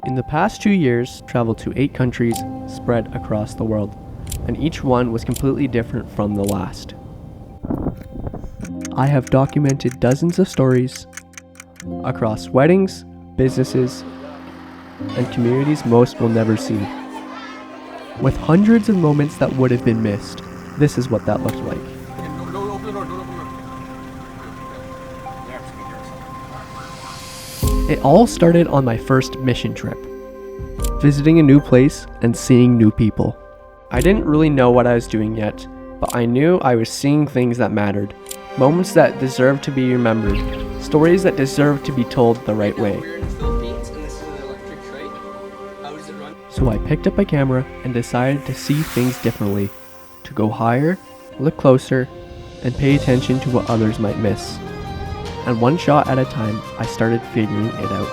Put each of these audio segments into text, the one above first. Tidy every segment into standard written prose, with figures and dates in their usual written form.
In the past 2 years, traveled to 8 countries spread across the world, and each one was completely different from the last. I have documented dozens of stories across weddings, businesses, and communities most will never see. With hundreds of moments that would have been missed, this is what that looked like. It all started on my first mission trip, visiting a new place and seeing new people. I didn't really know what I was doing yet, but I knew I was seeing things that mattered, moments that deserved to be remembered, stories that deserved to be told the right way. So I picked up a camera and decided to see things differently, to go higher, look closer, and pay attention to what others might miss. And one shot at a time, I started figuring it out.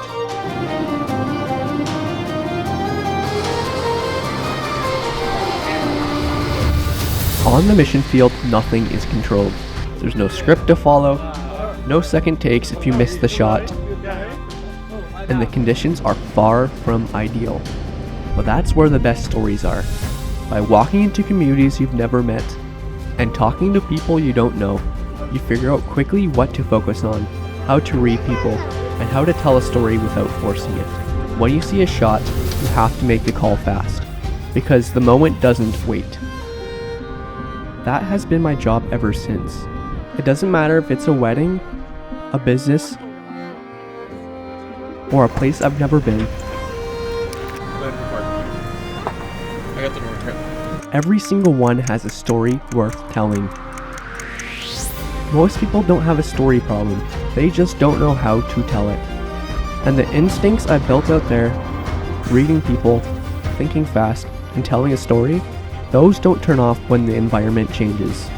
On the mission field, nothing is controlled. There's no script to follow, no second takes if you miss the shot, and the conditions are far from ideal. But that's where the best stories are. By walking into communities you've never met and talking to people you don't know, you figure out quickly what to focus on, how to read people, and how to tell a story without forcing it. When you see a shot, you have to make the call fast, because the moment doesn't wait. That has been my job ever since. It doesn't matter if it's a wedding, a business, or a place I've never been. Every single one has a story worth telling. Most people don't have a story problem, they just don't know how to tell it. And the instincts I built out there, reading people, thinking fast, and telling a story, those don't turn off when the environment changes.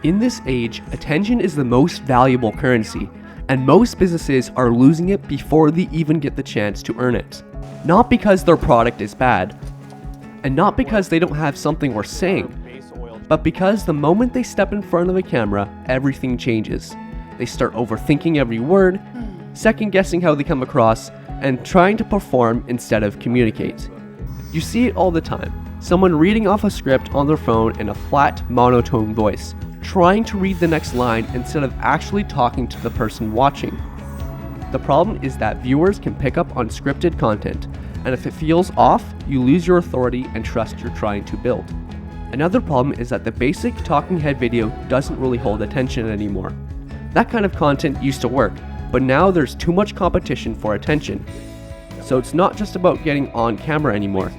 In this age, attention is the most valuable currency, and most businesses are losing it before they even get the chance to earn it. Not because their product is bad, and not because they don't have something worth saying, but because the moment they step in front of a camera, everything changes. They start overthinking every word, second guessing how they come across, and trying to perform instead of communicate. You see it all the time. Someone reading off a script on their phone in a flat, monotone voice, trying to read the next line instead of actually talking to the person watching. The problem is that viewers can pick up on scripted content, and if it feels off, you lose your authority and trust you're trying to build. Another problem is that the basic talking head video doesn't really hold attention anymore. That kind of content used to work, but now there's too much competition for attention. So it's not just about getting on camera anymore,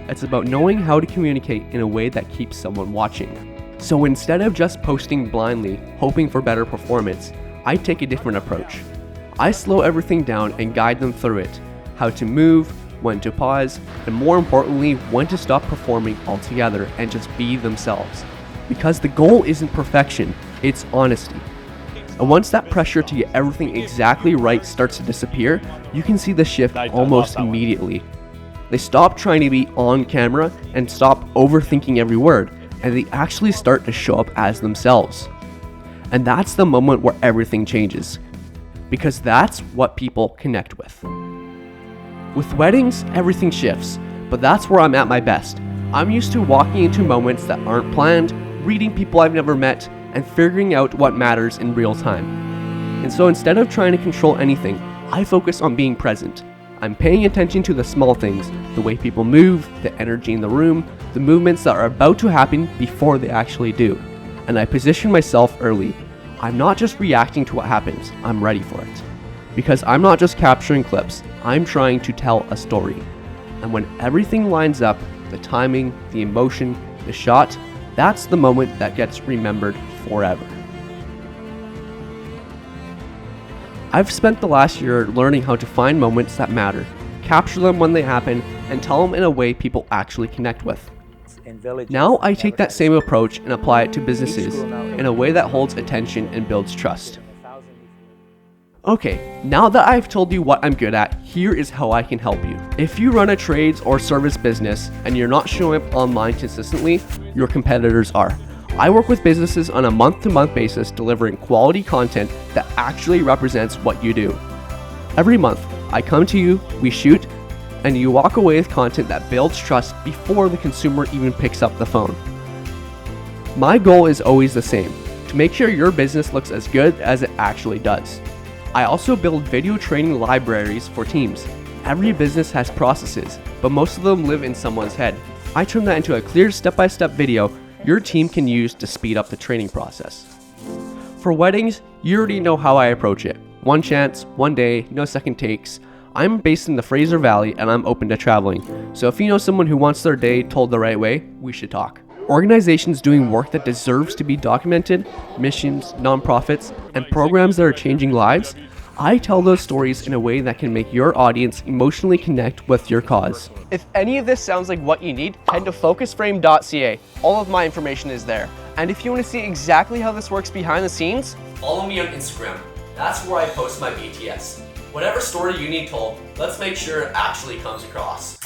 it's about knowing how to communicate in a way that keeps someone watching. So instead of just posting blindly, hoping for better performance, I take a different approach. I slow everything down and guide them through it, how to move, when to pause, and more importantly, when to stop performing altogether and just be themselves. Because the goal isn't perfection, it's honesty. And once that pressure to get everything exactly right starts to disappear, you can see the shift almost immediately. They stop trying to be on camera and stop overthinking every word, and they actually start to show up as themselves. And that's the moment where everything changes, because that's what people connect with. With weddings, everything shifts, but that's where I'm at my best. I'm used to walking into moments that aren't planned, reading people I've never met, and figuring out what matters in real time. And so instead of trying to control anything, I focus on being present. I'm paying attention to the small things, the way people move, the energy in the room, the movements that are about to happen before they actually do. And I position myself early. I'm not just reacting to what happens, I'm ready for it. Because I'm not just capturing clips, I'm trying to tell a story. And when everything lines up, the timing, the emotion, the shot, that's the moment that gets remembered forever. I've spent the last year learning how to find moments that matter, capture them when they happen, and tell them in a way people actually connect with. Now I take that same approach and apply it to businesses in a way that holds attention and builds trust. Okay, now that I've told you what I'm good at, here is how I can help you. If you run a trades or service business and you're not showing up online consistently, your competitors are. I work with businesses on a month-to-month basis delivering quality content that actually represents what you do. Every month, I come to you, we shoot, and you walk away with content that builds trust before the consumer even picks up the phone. My goal is always the same, to make sure your business looks as good as it actually does. I also build video training libraries for teams. Every business has processes, but most of them live in someone's head. I turn that into a clear step-by-step video your team can use to speed up the training process. For weddings, you already know how I approach it. One chance, one day, no second takes. I'm based in the Fraser Valley and I'm open to traveling. So if you know someone who wants their day told the right way, we should talk. Organizations doing work that deserves to be documented, missions, nonprofits, and programs that are changing lives, I tell those stories in a way that can make your audience emotionally connect with your cause. If any of this sounds like what you need, head to focusframe.ca. All of my information is there. And if you want to see exactly how this works behind the scenes, follow me on Instagram. That's where I post my BTS. Whatever story you need told, let's make sure it actually comes across.